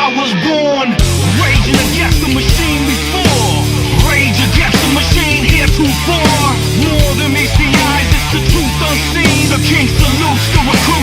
I was born, raging against the machine before, rage against the machine heretofore. More than meets the eyes, it's the truth unseen. The king salutes the recruit.